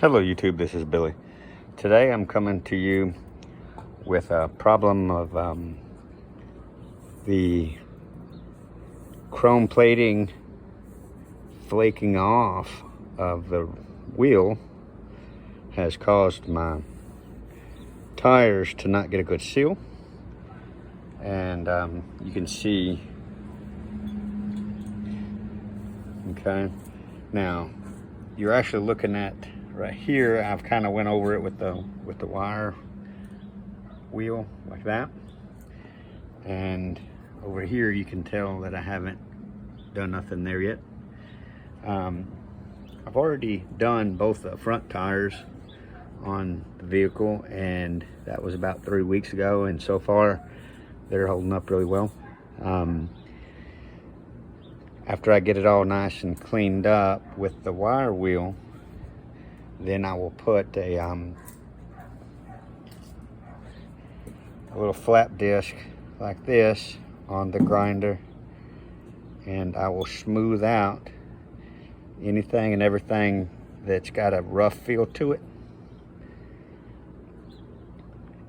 Hello YouTube, this is Billy. Today I'm coming to you with a problem of the chrome plating flaking off of the wheel has caused my tires to not get a good seal. And you can see, okay, now you're actually looking at right here. I've kind of went over it with the wire wheel like that, and over here you can tell that I haven't done nothing there yet. I've already done both the front tires on the vehicle, and that was about 3 weeks ago, and so far they're holding up really well. After I get it all nice and cleaned up with the wire wheel, then I will put a little flap disc like this on the grinder, and I will smooth out anything and everything that's got a rough feel to it.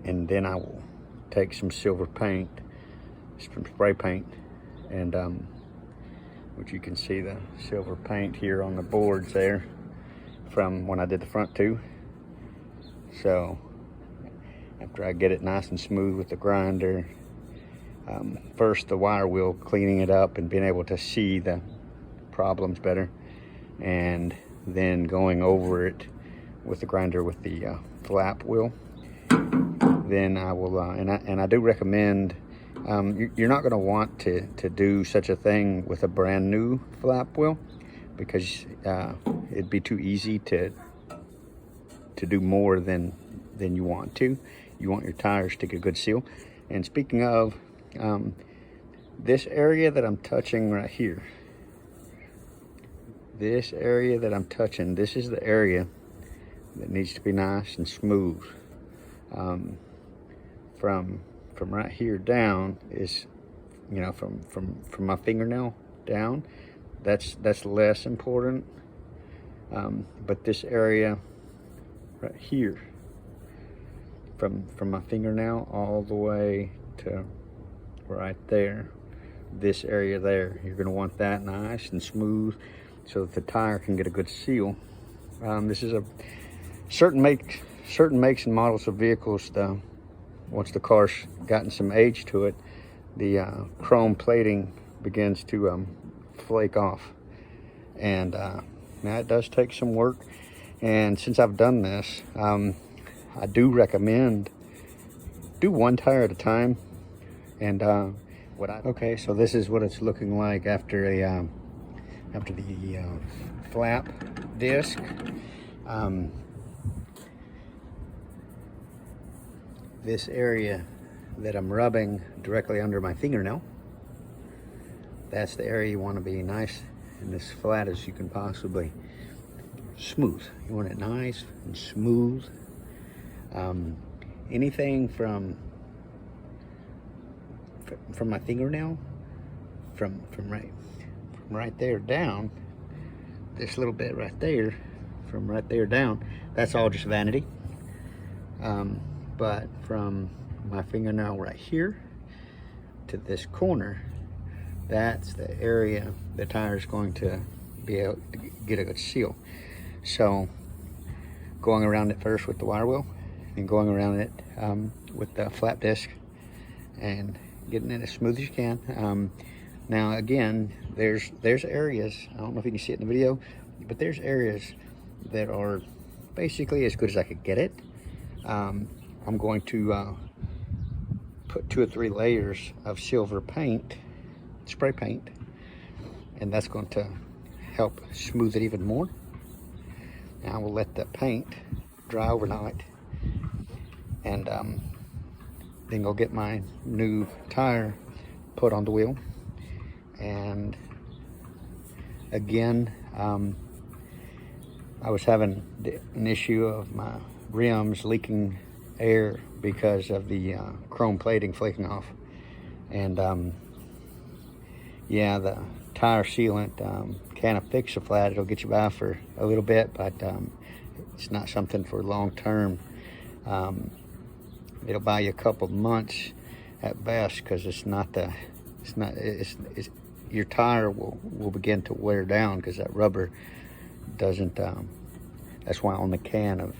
And then I will take some silver paint, some spray paint, and which you can see the silver paint here on the boards there from when I did the front two. So after I get it nice and smooth with the grinder, first the wire wheel, cleaning it up and being able to see the problems better, and then going over it with the grinder with the flap wheel. Then I will, and I do recommend, you're not going to want to do such a thing with a brand new flap wheel, because it'd be too easy to do more than you want to. You want your tires to get a good seal. And speaking of, this area that I'm touching right here, this area that I'm touching, this is the area that needs to be nice and smooth. From right here down is, you know, from my fingernail down, that's less important. But this area right here, from my fingernail all the way to right there, this area there, you're going to want that nice and smooth so that the tire can get a good seal. This is a certain makes and models of vehicles. Once the car's gotten some age to it, the chrome plating begins to flake off, and now it does take some work. And since I've done this, I do recommend do one tire at a time. And okay, so this is what it's looking like after the flap disc. This area that I'm rubbing directly under my fingernail, that's the area you want to be nice and as flat as you can possibly smooth. You want it nice and smooth. Anything from my fingernail, from right there down, this little bit right there, from right there down, that's all just vanity. But from my fingernail right here to this corner, that's the area the tire is going to be able to get a good seal. So going around it first with the wire wheel, and going around it with the flap disc, and getting it as smooth as you can. Now again, there's areas, I don't know if you can see it in the video, but there's areas that are basically as good as I could get it. I'm going to put 2 or 3 layers of silver paint, spray paint, and that's going to help smooth it even more. Now we'll let the paint dry overnight, and then go get my new tire put on the wheel. And again, I was having an issue of my rims leaking air because of the chrome plating flaking off. And yeah, the tire sealant kind of fix a flat. It'll get you by for a little bit, but It's not something for long term. It'll buy you a couple months at best, because your tire will begin to wear down, because that rubber doesn't. That's why on the can of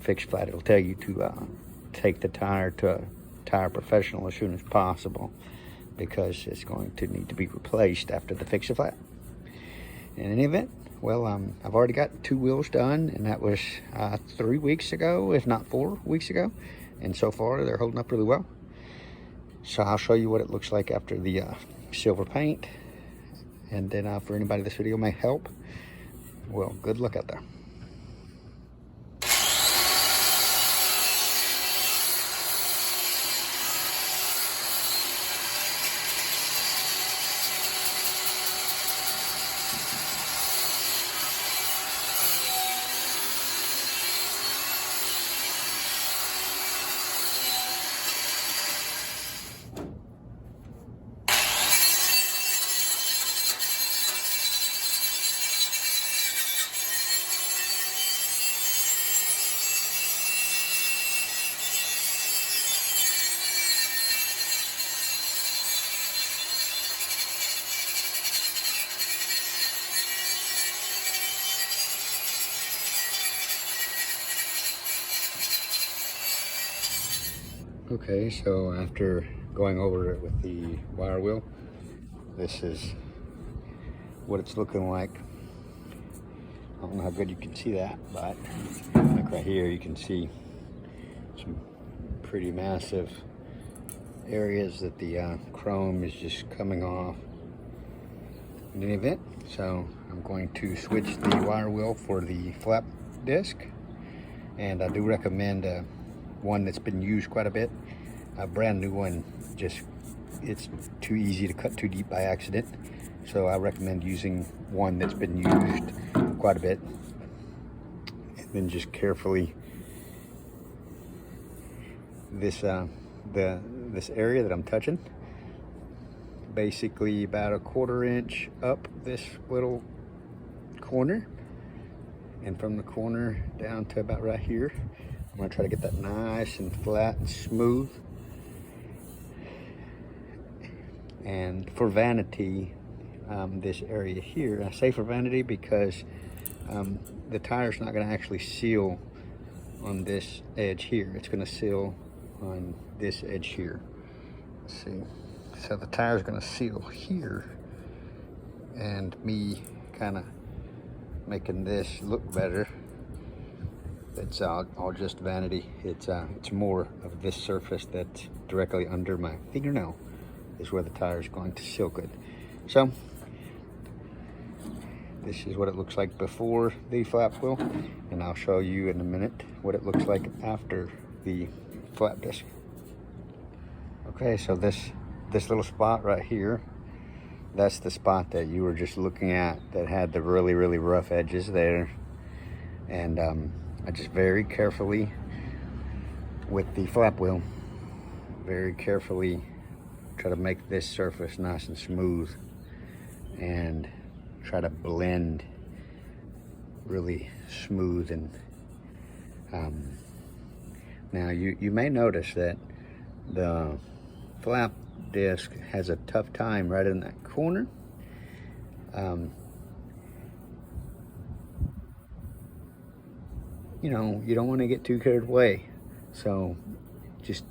Fix Flat it'll tell you to take the tire to a tire professional as soon as possible, because it's going to need to be replaced after the Fix Flat. In any event, well, I've already got 2 wheels done, and that was 3 weeks ago, if not 4 weeks ago. And so far, they're holding up really well. So I'll show you what it looks like after the silver paint. And then for anybody this video may help, well, good luck out there. Okay, so after going over it with the wire wheel, this is what it's looking like. I don't know how good you can see that, but like right here, you can see some pretty massive areas that the chrome is just coming off. In any event, so I'm going to switch the wire wheel for the flap disc, and I do recommend one that's been used quite a bit. A brand new one, it's too easy to cut too deep by accident. So I recommend using one that's been used quite a bit. And then just carefully, this area that I'm touching, basically about a 1/4 inch up this little corner, and from the corner down to about right here, I'm gonna try to get that nice and flat and smooth. And for vanity, this area here, I say for vanity because the tire's not gonna actually seal on this edge here. It's gonna seal on this edge here. Let's see. So the tire's gonna seal here, and me kind of making this look better. It's all just vanity. It's more of this surface that's directly under my fingernail is where the tire is going to seal good. So this is what it looks like before the flap wheel, and I'll show you in a minute what it looks like after the flap disc. Okay, so this little spot right here, that's the spot that you were just looking at that had the really rough edges there. And I just very carefully, with the flap wheel, very carefully try to make this surface nice and smooth, and try to blend really smooth. And now you may notice that the flap disc has a tough time right in that corner. You know, you don't want to get too carried away, so just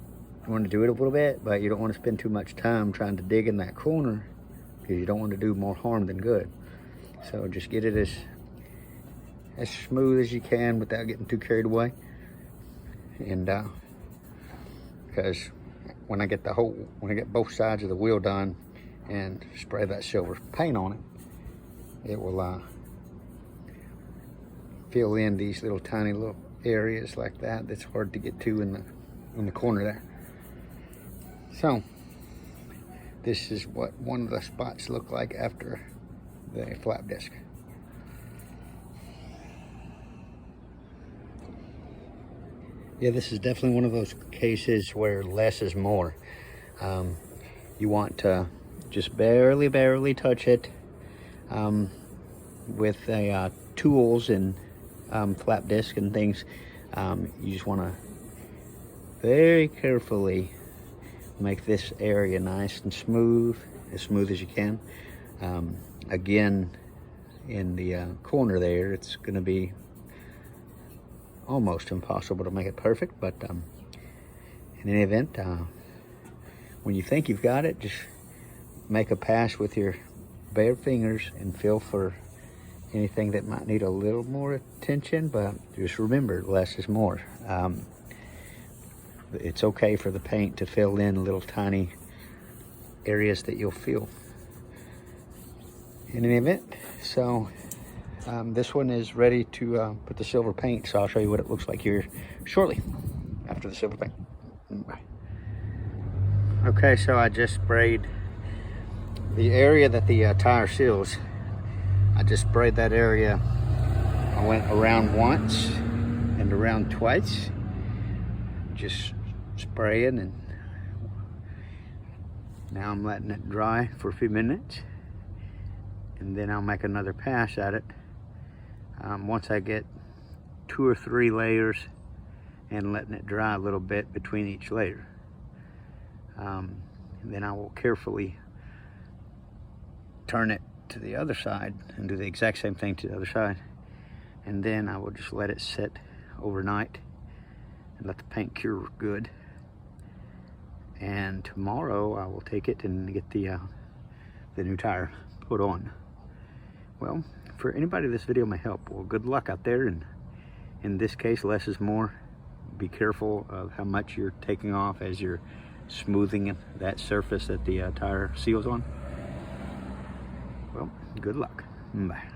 want to do it a little bit, but you don't want to spend too much time trying to dig in that corner, because you don't want to do more harm than good. So just get it as smooth as you can without getting too carried away. And because when I get both sides of the wheel done and spray that silver paint on it, it will fill in these little tiny little areas like that that's hard to get to in the corner there. So this is what one of the spots look like after the flap disc. Yeah, this is definitely one of those cases where less is more. You want to just barely touch it with tools and flap disc and things, you just want to very carefully make this area nice and smooth as you can. Again, in the corner there, it's going to be almost impossible to make it perfect, but in any event, when you think you've got it, just make a pass with your bare fingers and feel for anything that might need a little more attention, but just remember, less is more. It's okay for the paint to fill in little tiny areas that you'll feel. In any event, so this one is ready to put the silver paint, so I'll show you what it looks like here shortly after the silver paint. Bye. Okay, so I just sprayed the area that the tire seals. I just sprayed that area. I went around once and around twice, just spraying, and now I'm letting it dry for a few minutes, and then I'll make another pass at it once I get 2 or 3 layers and letting it dry a little bit between each layer. And then I will carefully turn it to the other side and do the exact same thing to the other side, and then I will just let it sit overnight and let the paint cure good. And tomorrow I will take it and get the new tire put on. Well, for anybody this video may help, well, good luck out there, and in this case, less is more. Be careful of how much you're taking off as you're smoothing that surface that the tire seals on. Well, good luck. Bye.